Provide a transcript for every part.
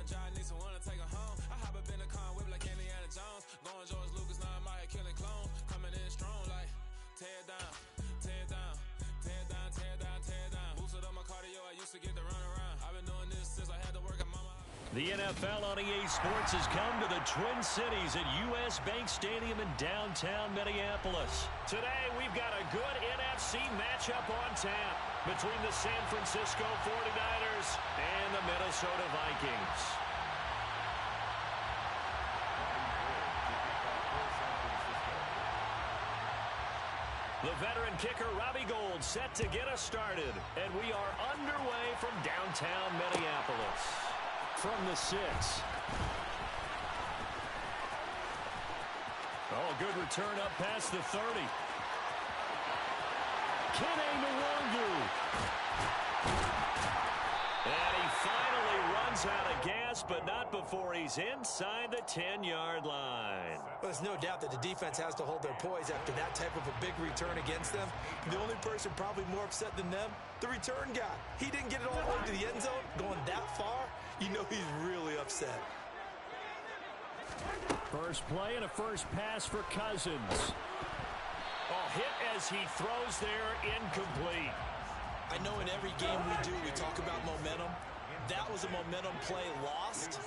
a job, need someone to take her home. I hop up in the car, whip like Indiana Jones. Going George Lucas, now I'm out here killing clones. Coming in strong like tear down, tear down, tear down, tear down, tear down. Boosted up my cardio, I used to get to run around. I've been doing this since I had to work at mama. The NFL on EA Sports has come to the Twin Cities at U.S. Bank Stadium in downtown Minneapolis. Today, we've got a good NFC matchup on tap between the San Francisco 49ers and the Minnesota Vikings. The veteran kicker Robbie Gould set to get us started, and we are underway from downtown Minneapolis. From the 6. Oh, good return up past the 30. And he finally runs out of gas, but not before he's inside the 10-yard line. Well, there's no doubt that the defense has to hold their poise after that type of a big return against them. The only person probably more upset than them, the return guy. He didn't get it all the way to the end zone. Going that far, you know he's really upset. First play and a first pass for Cousins. Oh, hit as he throws there, incomplete. I know in every game we do, we talk about momentum. That was a momentum play lost.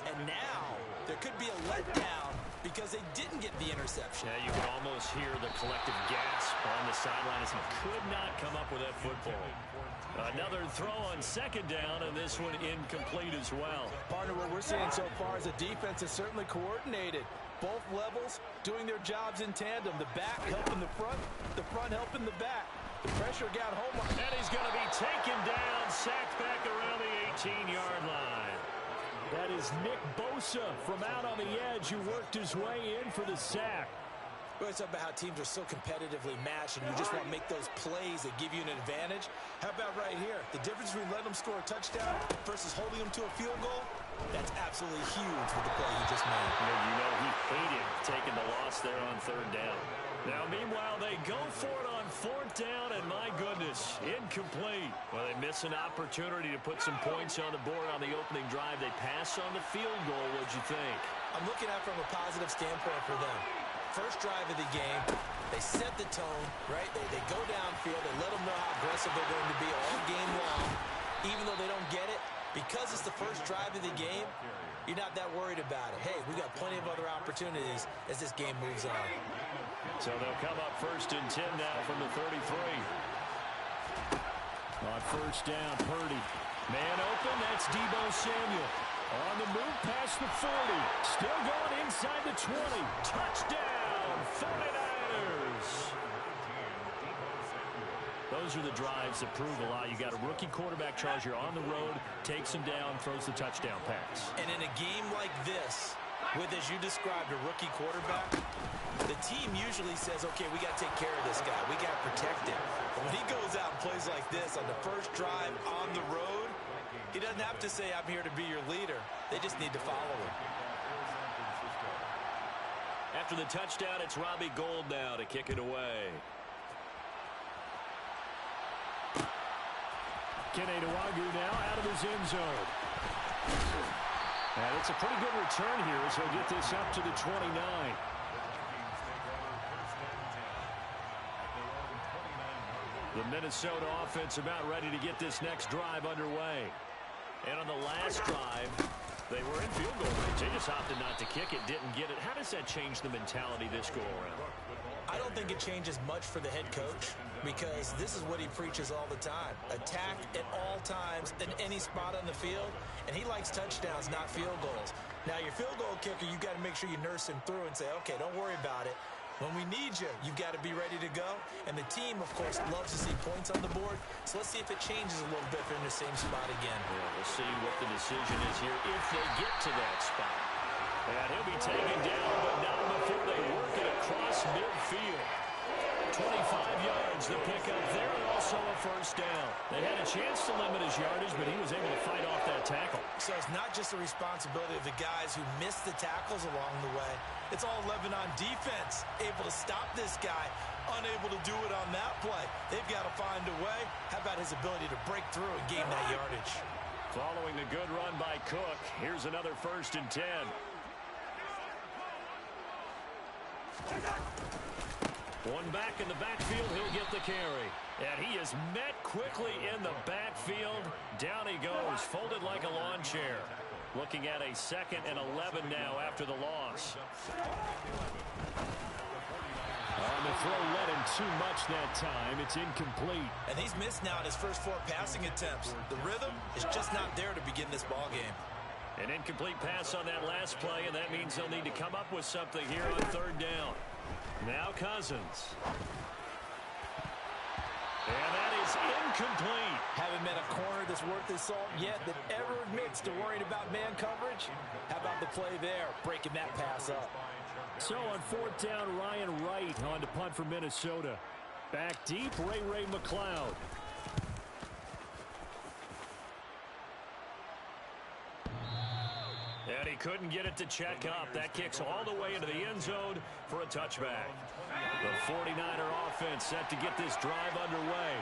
And now there could be a letdown because they didn't get the interception. Yeah, you can almost hear the collective gasp on the sideline as he could not come up with that football. Another throw on second down, and this one incomplete as well. Partner, what we're seeing so far is the defense is certainly coordinated. Both levels doing their jobs in tandem. The back helping the front helping the back. The pressure got home. And he's going to be taken down, sacked back around the 18-yard line. That is Nick Bosa from out on the edge who worked his way in for the sack. Well, it's about how teams are so competitively matched, and you just want to make those plays that give you an advantage. How about right here? The difference between letting them score a touchdown versus holding them to a field goal, that's absolutely huge with the play he just made. You know he hated taking the loss there on third down. Now, meanwhile, they go for it on fourth down, and my goodness, incomplete. Well, they miss an opportunity to put some points on the board on the opening drive. They pass on the field goal. What'd you think? I'm looking at it from a positive standpoint for them. First drive of the game, they set the tone, right? They go downfield. They let them know how aggressive they're going to be all game long. Even though they don't get it, because it's the first drive of the game, you're not that worried about it. Hey, we got plenty of other opportunities as this game moves on. So they'll come up 1st and 10 now from the 33. On first down, Purdy. Man open, that's Deebo Samuel. On the move past the 40. Still going inside the 20. Touchdown, 49ers. Those are the drives that prove a lot. You got a rookie quarterback, Charles. You're on the road, takes him down, throws the touchdown pass. And in a game like this, with, as you described, a rookie quarterback, the team usually says, okay, we got to take care of this guy. We got to protect him. But when he goes out and plays like this on the first drive on the road, he doesn't have to say, I'm here to be your leader. They just need to follow him. After the touchdown, it's Robbie Gould now to kick it away. Kenny Nwagu now out of his end zone. And it's a pretty good return here as he'll get this up to the 29. The Minnesota offense about ready to get this next drive underway. And on the last drive, they were in field goal range. They just opted not to kick it, didn't get it. How does that change the mentality this go around? I don't think it changes much for the head coach because this is what he preaches all the time. Attack at all times in any spot on the field, and he likes touchdowns, not field goals. Now, your field goal kicker, you got to make sure you nurse him through and say, okay, don't worry about it. When we need you, you've got to be ready to go. And the team, of course, loves to see points on the board. So let's see if it changes a little bit if they're in the same spot again. Yeah, we'll see what the decision is here if they get to that spot. And he'll be taken down, but not before they work it across midfield. 25 yards the pickup there, and also a first down. They had a chance to limit his yardage, but he was able to fight off that tackle. So it's not just the responsibility of the guys who missed the tackles along the way. It's all Lebanon defense, able to stop this guy, unable to do it on that play. They've got to find a way. How about his ability to break through and gain that yardage? Following the good run by Cook, here's another 1st and 10. One back in the backfield, he'll get the carry. And he is met quickly in the backfield. Down he goes, folded like a lawn chair. Looking at a 2nd and 11 now after the loss. The throw led him too much that time. It's incomplete. And he's missed now in his first 4 passing attempts. The rhythm is just not there to begin this ball game. An incomplete pass on that last play, and that means they'll need to come up with something here on 3rd down. Now Cousins. And that is incomplete. Haven't met a corner that's worth his salt yet that ever admits to worrying about man coverage. How about the play there, breaking that pass up? So on 4th down, Ryan Wright on to punt for Minnesota. Back deep, Ray McLeod. And he couldn't get it to check up. That kicks all the way into the end zone for a touchback. The 49er offense set to get this drive underway.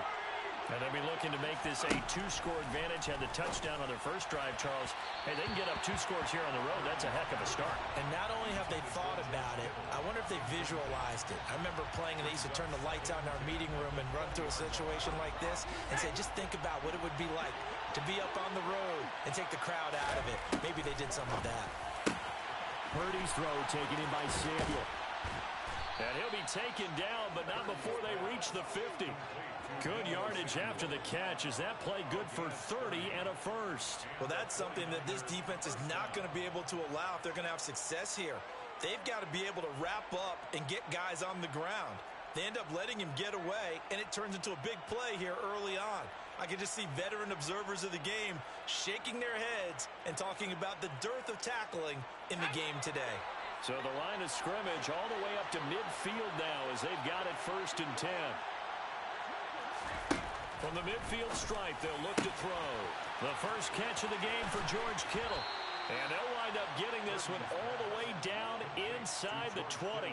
And they'll be looking to make this a 2-score advantage. Had the touchdown on their first drive, Charles. Hey, they can get up 2 scores here on the road. That's a heck of a start. And not only have they thought about it, I wonder if they visualized it. I remember playing, and they used to turn the lights out in our meeting room and run through a situation like this and say, just think about what it would be like to be up on the road and take the crowd out of it. Maybe they did some of that. Purdy's throw taken in by Samuel. And he'll be taken down, but not before they reach the 50. Good yardage after the catch. Is that play good for 30 and a first? Well, that's something that this defense is not going to be able to allow if they're going to have success here. They've got to be able to wrap up and get guys on the ground. They end up letting him get away, and it turns into a big play here early on. I can just see veteran observers of the game shaking their heads and talking about the dearth of tackling in the game today. So the line of scrimmage all the way up to midfield now as they've got it 1st and 10. From the midfield stripe, they'll look to throw. The first catch of the game for George Kittle. And they'll wind up getting this one all the way down inside the 20.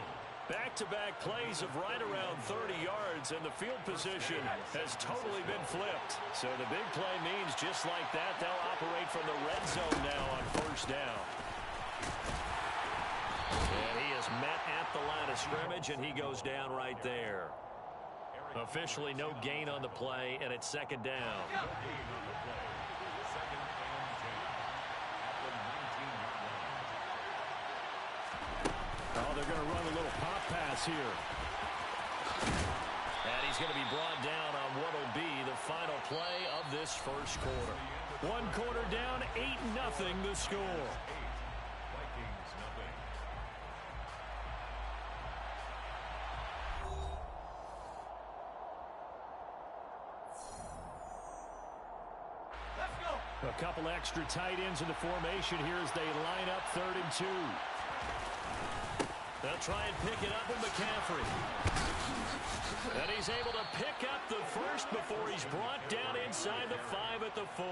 Back-to-back plays of right around 30 yards, and the field position has totally been flipped. So the big play means just like that, they'll operate from the red zone now on 1st down. And he is met at the line of scrimmage, and he goes down right there. Officially no gain on the play, and it's 2nd down. Oh, they're going to run a little pop pass here. And he's going to be brought down on what will be the final play of this first quarter. 1 quarter down, 8-0 the score. A couple extra tight ends in the formation here as they line up 3rd and 2. They'll try and pick it up with McCaffrey. And he's able to pick up the first before he's brought down inside the 5 at the 4.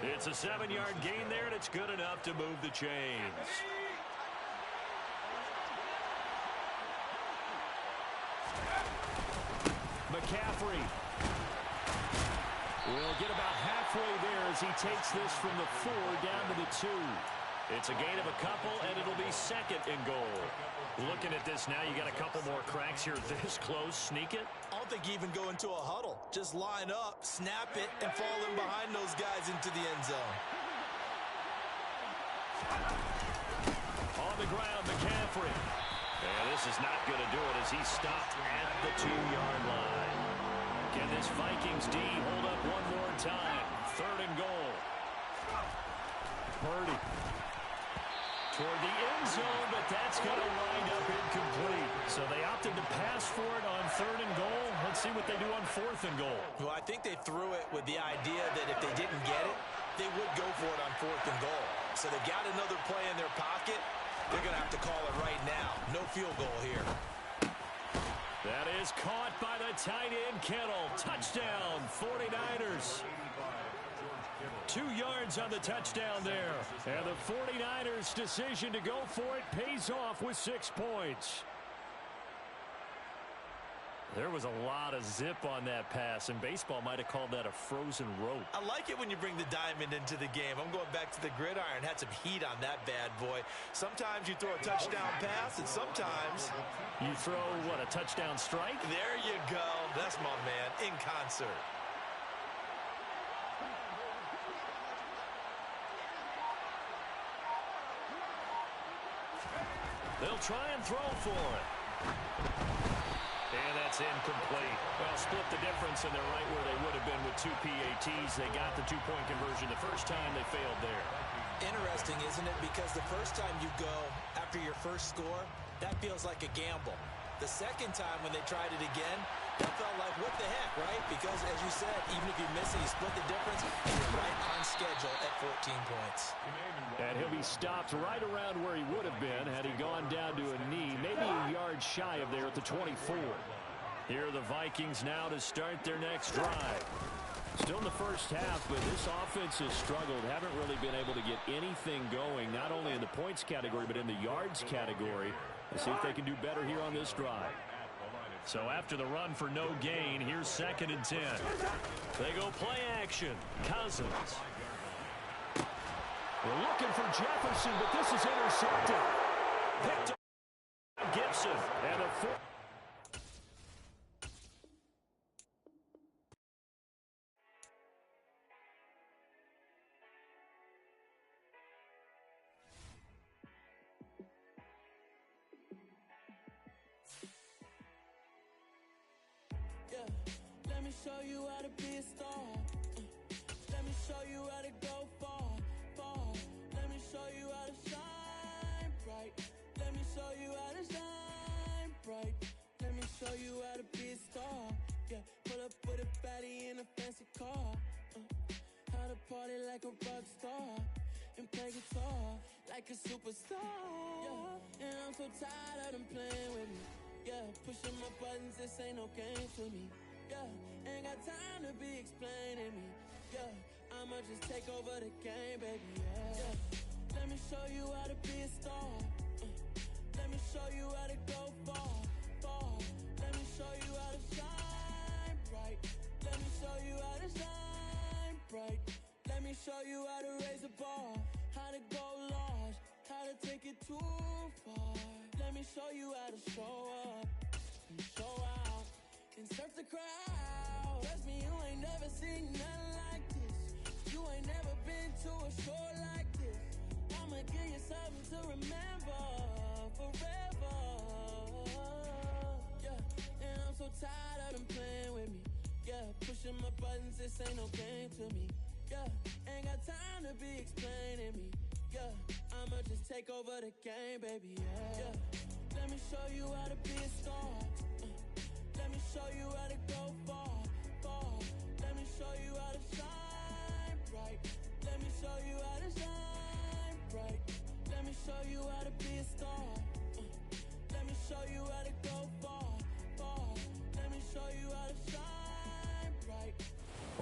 It's a 7-yard gain there, and it's good enough to move the chains. McCaffrey will get about halfway there as he takes this from the 4 down to the 2. It's a gain of a couple, and it'll be 2nd and goal. Looking at this now, you got a couple more cracks here this close. Sneak it? I don't think you even go into a huddle. Just line up, snap it, and fall in behind those guys into the end zone. On the ground, McCaffrey. And this is not going to do it as he stopped at the 2-yard line. Can this Vikings D hold up one more time? 3rd and goal. Purdy. Toward the end zone, but that's going to wind up incomplete. So they opted to pass for it on 3rd and goal. Let's see what they do on 4th and goal. Well, I think they threw it with the idea that if they didn't get it, they would go for it on 4th and goal. So they got another play in their pocket. They're going to have to call it right now. No field goal here. That is caught by the tight end, Kittle. Touchdown, 49ers. 2 yards on the touchdown there. And the 49ers' decision to go for it pays off with 6 points. There was a lot of zip on that pass, and baseball might have called that a frozen rope. I like it when you bring the diamond into the game. I'm going back to the gridiron. Had some heat on that bad boy. Sometimes you throw a touchdown pass, and sometimes you throw, what, a touchdown strike? There you go. That's my man, in concert. They'll try and throw for it. And that's incomplete. Well, split the difference, and they're right where they would have been with 2 PATs. They got the two-point conversion the first time. They failed there. Interesting, isn't it? Because the first time you go after your first score, that feels like a gamble. The second time when they tried it again, that felt like, what the heck, right? Because, as you said, even if you miss it, you split the difference, and you're right on schedule at 14 points. And he'll be stopped right around where he would have been had he gone down to a knee, maybe a yard shy of there at the 24. Here are the Vikings now to start their next drive. Still in the first half, but this offense has struggled. Haven't really been able to get anything going, not only in the points category, but in the yards category. Let's see if they can do better here on this drive. So after the run for no gain, here's 2nd and 10. They go play action. Cousins. We're looking for Jefferson, but this is intercepted. Picked up Gibson. And a four. Let me show you how to be a star. Let me show you how to go far, far. Let me show you how to shine bright. Let me show you how to shine bright. Let me show you how to be a star. Yeah, pull up with a baddie in a fancy car. How to party like a rock star and play guitar like a superstar. Yeah, and I'm so tired of them playing with me. Yeah, pushing my buttons, this ain't no game to me. Yeah, ain't got time to be explaining me. Yeah, I'ma just take over the game, baby. Yeah, let me show you how to be a star. Let me show you how to go far, far. Let me show you how to shine bright. Let me show you how to shine bright. Let me show you how to raise a bar, how to go large, how to take it too far. Let me show you how to show up and show out and surf the crowd. Trust me, you ain't never seen nothing like this. You ain't never been to a show like this. I'ma give you something to remember forever. Yeah, and I'm so tired of them playing with me. Yeah, pushing my buttons, this ain't no game to me. Yeah, ain't got time to be explaining me. Yeah, I'ma just take over the game, baby. Yeah, let me show you how to be a star. Let me show you how to go far, far. Let me show you how to shine bright. Let me show you how to shine bright. Let me show you how to be a star. Let me show you how to go far, far. Let me show you how to shine bright.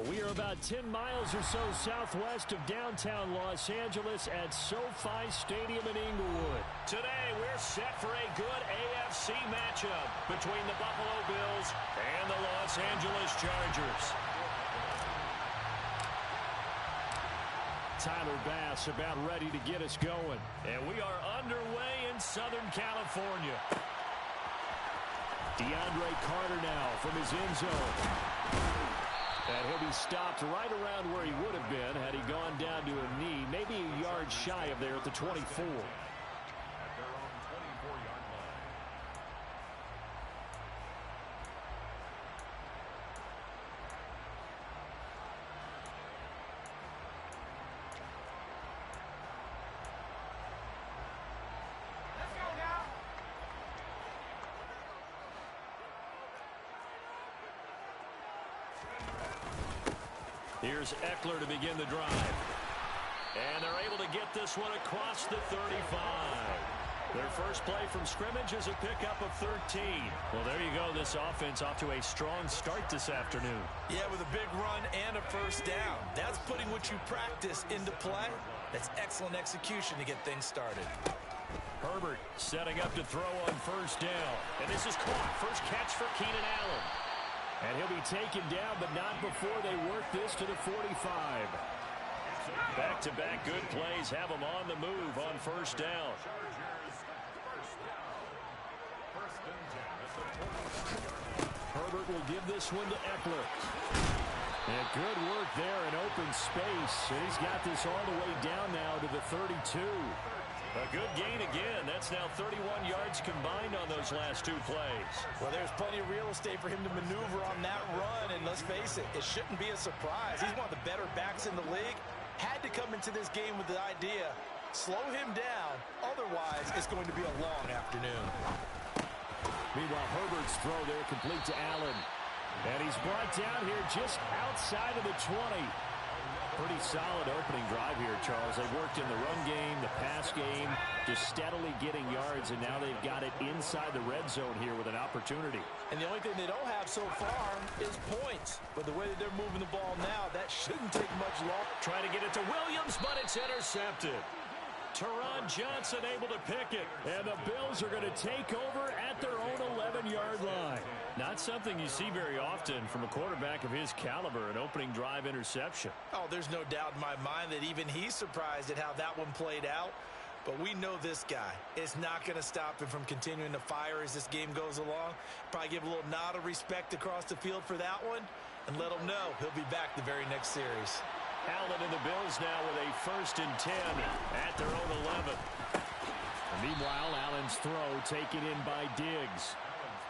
We are about 10 miles or so southwest of downtown Los Angeles at SoFi Stadium in Inglewood. Today, we're set for a good AFC matchup between the Buffalo Bills and the Los Angeles Chargers. Tyler Bass about ready to get us going. And we are underway in Southern California. DeAndre Carter now from his end zone. And he'll be stopped right around where he would have been had he gone down to a knee, maybe a yard shy of there at the 24. At their own 24-yard line. Let's go now. Here's Eckler to begin the drive. And they're able to get this one across the 35. Their first play from scrimmage is a pickup of 13. Well, there you go. This offense off to a strong start this afternoon. Yeah, with a big run and a first down. That's putting what you practice into play. That's excellent execution to get things started. Herbert setting up to throw on first down. And this is caught. First catch for Keenan Allen. And he'll be taken down, but not before they work this to the 45. Back-to-back good plays have him on the move on first down. Herbert will give this one to Eckler. And good work there in open space. And he's got this all the way down now to the 32. A good gain again. That's now 31 yards combined on those last two plays. Well, there's plenty of real estate for him to maneuver on that run. And let's face it, it shouldn't be a surprise. He's one of the better backs in the league. Had to come into this game with the idea, slow him down. Otherwise, it's going to be a long afternoon. Meanwhile, Herbert's throw there complete to Allen. And he's brought down here just outside of the 20. Pretty solid opening drive here, Charles. They worked in the run game, the pass game, just steadily getting yards, and now they've got it inside the red zone here with an opportunity. And the only thing they don't have so far is points. But the way that they're moving the ball now, that shouldn't take much longer. Trying to get it to Williams, but it's intercepted. Teron Johnson able to pick it. And the Bills are going to take over at their own 11-yard line. Not something you see very often from a quarterback of his caliber, an opening drive interception. Oh, there's no doubt in my mind that even he's surprised at how that one played out. But we know this guy is not going to stop him from continuing to fire as this game goes along. Probably give a little nod of respect across the field for that one and let him know he'll be back the very next series. Allen and the Bills now with a 1st and 10 at their own 11. And meanwhile, Allen's throw taken in by Diggs.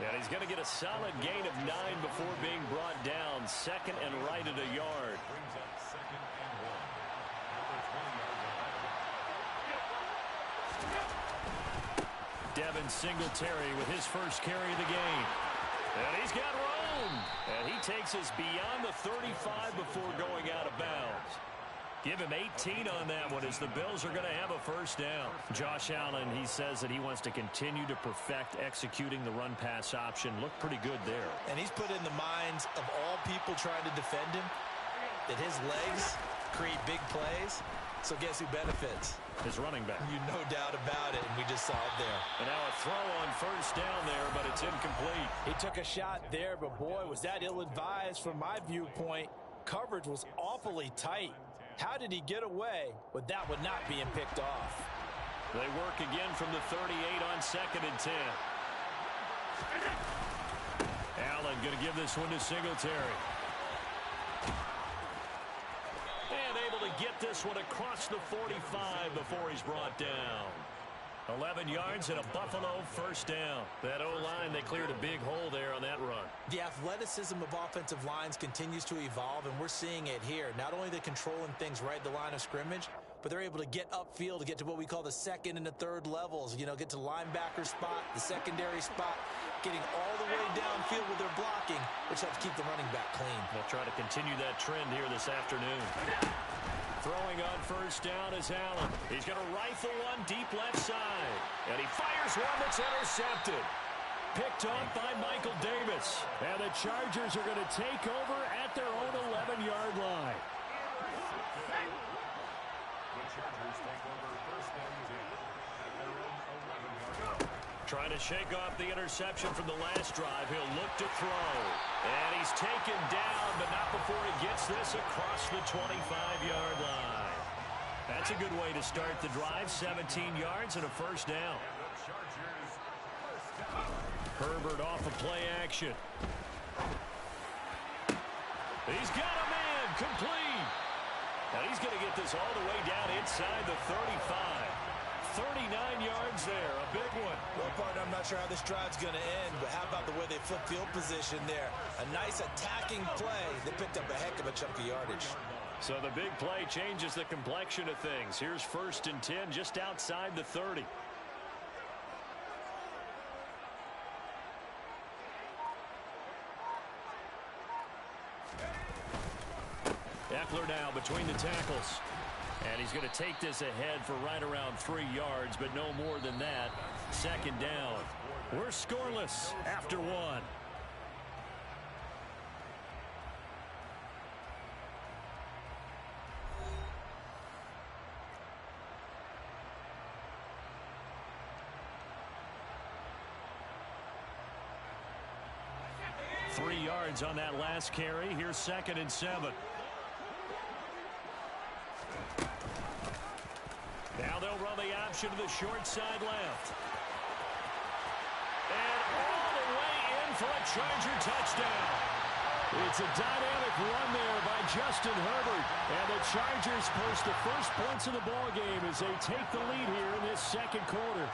And he's going to get a solid gain of 9 before being brought down. 2nd and right at a yard. Devin Singletary with his first carry of the game. And he's got room. And he takes us beyond the 35 before going out of bounds. Give him 18 on that one as the Bills are going to have a first down. Josh Allen, he says that he wants to continue to perfect executing the run-pass option. Looked pretty good there. And he's put in the minds of all people trying to defend him that his legs create big plays. So guess who benefits? His running back. You no doubt about it, and we just saw it there. And now a throw on first down there, but it's incomplete. He took a shot there, but boy, was that ill-advised from my viewpoint. Coverage was awfully tight. How did he get away with that one not being picked off? They work again from the 38 on 2nd and 10. Allen going to give this one to Singletary. And able to get this one across the 45 before he's brought down. 11 yards and a Buffalo first down. That O-line, they cleared a big hole there on that run. The athleticism of offensive lines continues to evolve, and we're seeing it here. Not only are they controlling things right at the line of scrimmage, but they're able to get upfield to get to what we call the 2nd and the 3rd levels. You know, get to the linebacker spot, the secondary spot, getting all the way downfield with their blocking, which helps keep the running back clean. They'll try to continue that trend here this afternoon. Throwing on first down is Allen. He's going to rifle one deep left side. And he fires one that's intercepted. Picked off by Michael Davis. And the Chargers are going to take over at their own 11-yard line. Trying to shake off the interception from the last drive. He'll look to throw. And he's taken down, but not before he gets this across the 25-yard line. That's a good way to start the drive. 17 yards and a first down. Herbert off of play action. He's got a man complete. And he's going to get this all the way down inside the 35. 39 yards there, a big one. Well, partner, I'm not sure how this drive's going to end, but how about the way they flip field position there? A nice attacking play. They picked up a heck of a chunk of yardage. So the big play changes the complexion of things. Here's 1st and 10 just outside the 30. Eckler now between the tackles. And he's going to take this ahead for right around 3 yards, but no more than that. 2nd down. We're scoreless after 1. 3 yards on that last carry. Here's 2nd and 7. Now they'll run the option to the short side left. And all the way in for a Charger touchdown. It's a dynamic run there by Justin Herbert. And the Chargers post the first points of the ballgame as they take the lead here in this second quarter.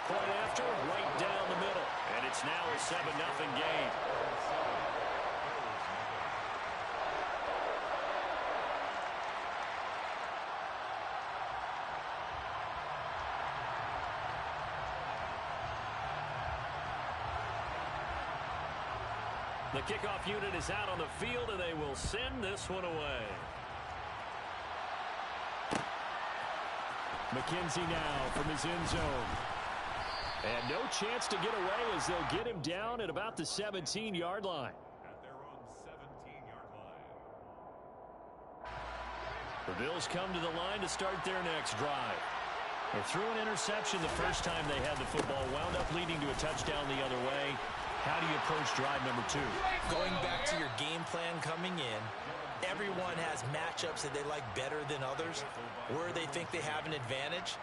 Point after, right down the middle. And it's now a 7-0 game. The kickoff unit is out on the field, and they will send this one away. McKenzie now from his end zone. And no chance to get away as they'll get him down at about the 17-yard line. At their own 17-yard line. The Bills come to the line to start their next drive. They threw an interception the first time they had the football, wound up leading to a touchdown the other way. How do you approach drive number 2? Going back to your game plan coming in, everyone has matchups that they like better than others. Where they think they have an advantage,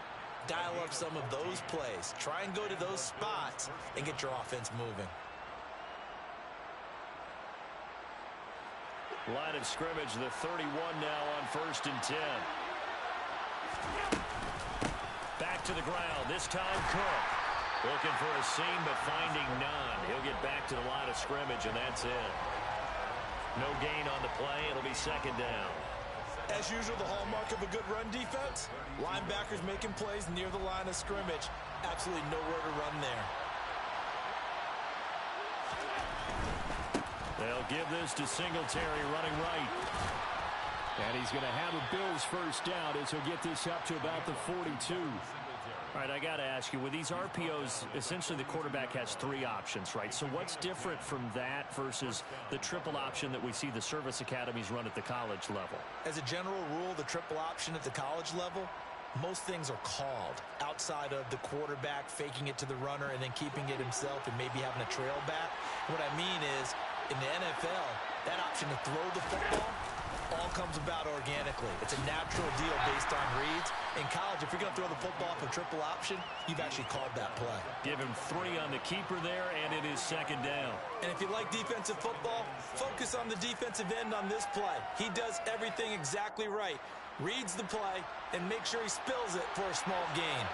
dial up some of those plays. Try and go to those spots and get your offense moving. Line of scrimmage, the 31 now on 1st and 10. Back to the ground, this time Cook. Looking for a seam, but finding none. He'll get back to the line of scrimmage, and that's it. No gain on the play. It'll be 2nd down. As usual, the hallmark of a good run defense, linebackers making plays near the line of scrimmage. Absolutely nowhere to run there. They'll give this to Singletary running right. And he's going to have a Bills first down as he'll get this up to about the 42. All right, I got to ask you, with these RPOs, essentially the quarterback has 3 options, right? So what's different from that versus the triple option that we see the service academies run at the college level? As a general rule, the triple option at the college level, most things are called outside of the quarterback faking it to the runner and then keeping it himself and maybe having a trail back. What I mean is, in the NFL, that option to throw the football all comes about organically. It's a natural deal based on reads. In college, if you're going to throw the football off a triple option, you've actually called that play. Give him 3 on the keeper there, and it is 2nd down. And if you like defensive football, focus on the defensive end on this play. He does everything exactly right. Reads the play and makes sure he spills it for a small gain.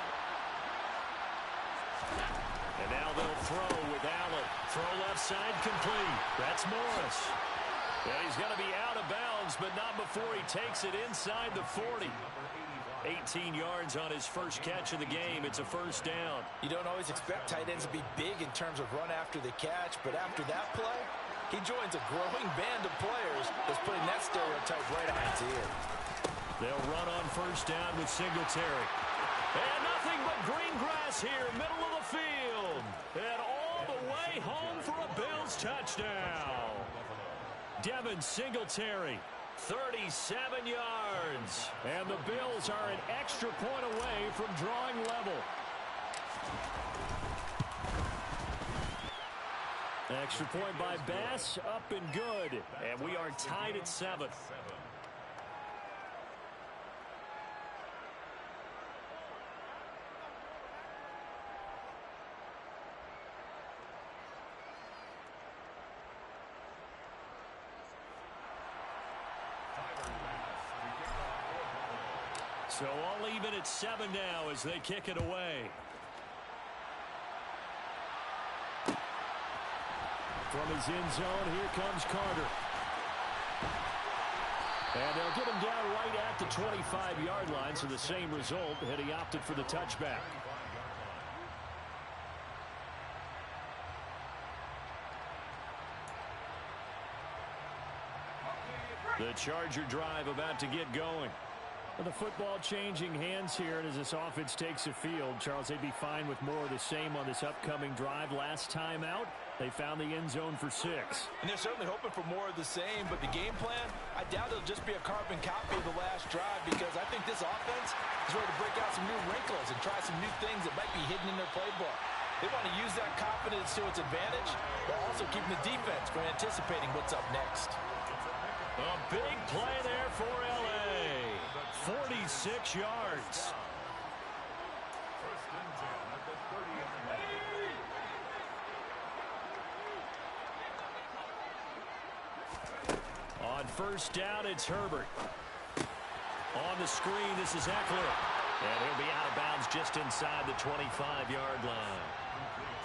And now they'll throw with Allen. Throw left side complete. That's Morris. And he's going to be out of bounds, but not before he takes it inside the 40. 18 yards on his first catch of the game. It's a first down. You don't always expect tight ends to be big in terms of run after the catch, but after that play, he joins a growing band of players that's putting that stereotype right on its ear. They'll run on first down with Singletary. And nothing but green grass here, middle of the field. And all the way home for a Bills touchdown. Devin Singletary, 37 yards. And the Bills are an extra point away from drawing level. Extra point by Bass, up and good. And we are tied at 7. So all even at 7 now as they kick it away. From his end zone, here comes Carter. And they'll get him down right at the 25-yard line, so the same result, had he opted for the touchback. The Charger drive about to get going. Well, the football changing hands here, and as this offense takes the field, Charles, they'd be fine with more of the same on this upcoming drive. Last time out, they found the end zone for 6. And they're certainly hoping for more of the same, but the game plan, I doubt it'll just be a carbon copy of the last drive, because I think this offense is ready to break out some new wrinkles and try some new things that might be hidden in their playbook. They want to use that confidence to its advantage, while also keeping the defense from anticipating what's up next. A big play there for L.A. 46 yards. First and 10 at the 30th line. On first down, it's Herbert. On the screen, this is Eckler. And he'll be out of bounds just inside the 25-yard line.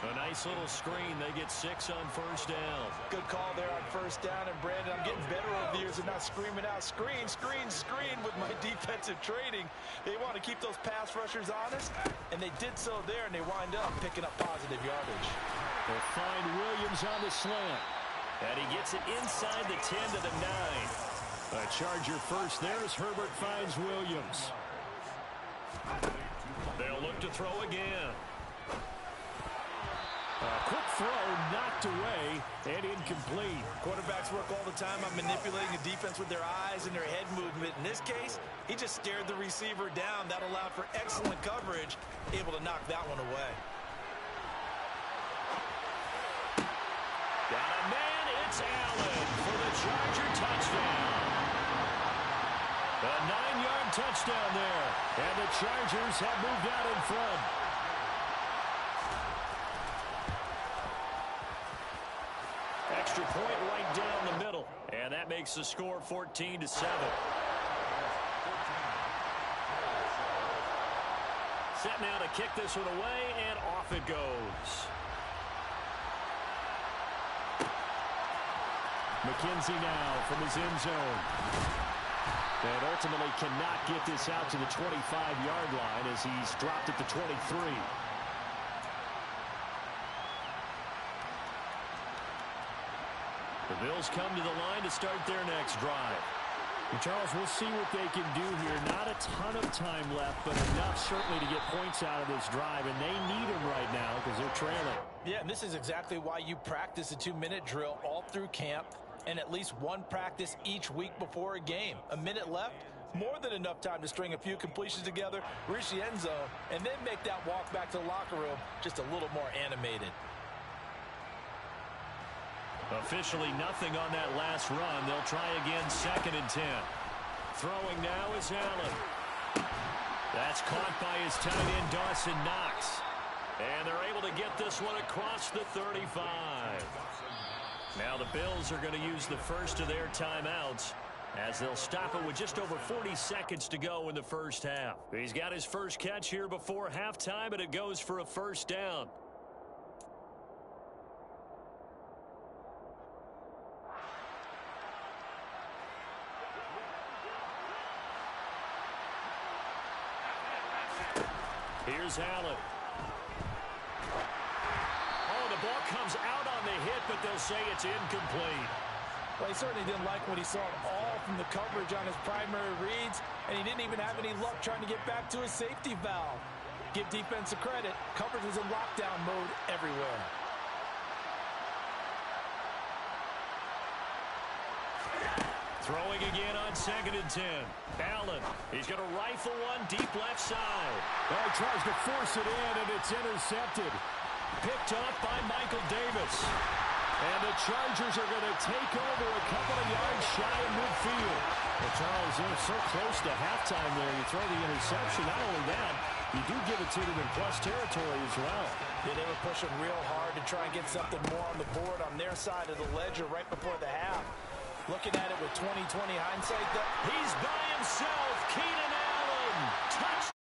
A nice little screen. They get 6 on first down. Good call there on first down. And, Brandon, I'm getting better over the years and not screaming out, screen, screen, screen with my defensive training. They want to keep those pass rushers honest, and they did so there, and they wind up picking up positive yardage. They'll find Williams on the slant. And he gets it inside the 10 to the 9. A Charger first there as Herbert finds Williams. They'll look to throw again. A quick throw knocked away and incomplete. Quarterbacks work all the time on manipulating the defense with their eyes and their head movement. In this case, he just stared the receiver down. That allowed for excellent coverage, able to knock that one away. Got a man, it's Allen for the Charger touchdown. A 9-yard touchdown there, and the Chargers have moved out in front. Extra point right down the middle, and that makes the score 14-7. Set now to kick this one away, and off it goes. McKenzie now from his end zone. And ultimately cannot get this out to the 25-yard line as he's dropped at the 23. The Bills come to the line to start their next drive. And Charles, we'll see what they can do here. Not a ton of time left, but enough certainly to get points out of this drive, and they need them right now because they're trailing. Yeah, and this is exactly why you practice a 2-minute drill all through camp and at least one practice each week before a game. A minute left, more than enough time to string a few completions together, reach the end zone, and then make that walk back to the locker room just a little more animated. Officially nothing on that last run. They'll try again, 2nd and 10. Throwing now is Allen. That's caught by his tight end, Dawson Knox. And they're able to get this one across the 35. Now the Bills are going to use the first of their timeouts as they'll stop it with just over 40 seconds to go in the first half. He's got his first catch here before halftime, and it goes for a first down. Here's Allen. Oh, the ball comes out on the hit, but they'll say it's incomplete. Well, he certainly didn't like what he saw at all from the coverage on his primary reads, and he didn't even have any luck trying to get back to his safety valve. Give defense a credit. Coverage was in lockdown mode everywhere. Throwing again on 2nd and 10. Allen, he's going to rifle one deep left side. Well, he tries to force it in, and it's intercepted. Picked up by Michael Davis. And the Chargers are going to take over a couple of yards shy of midfield. Well, Charles, they're so close to halftime there. You throw the interception. Not only that, you do give it to them in plus territory as well. Yeah, they were pushing real hard to try and get something more on the board on their side of the ledger right before the half. Looking at it with 20/20 hindsight, though. He's by himself. Keenan Allen. Touchdown.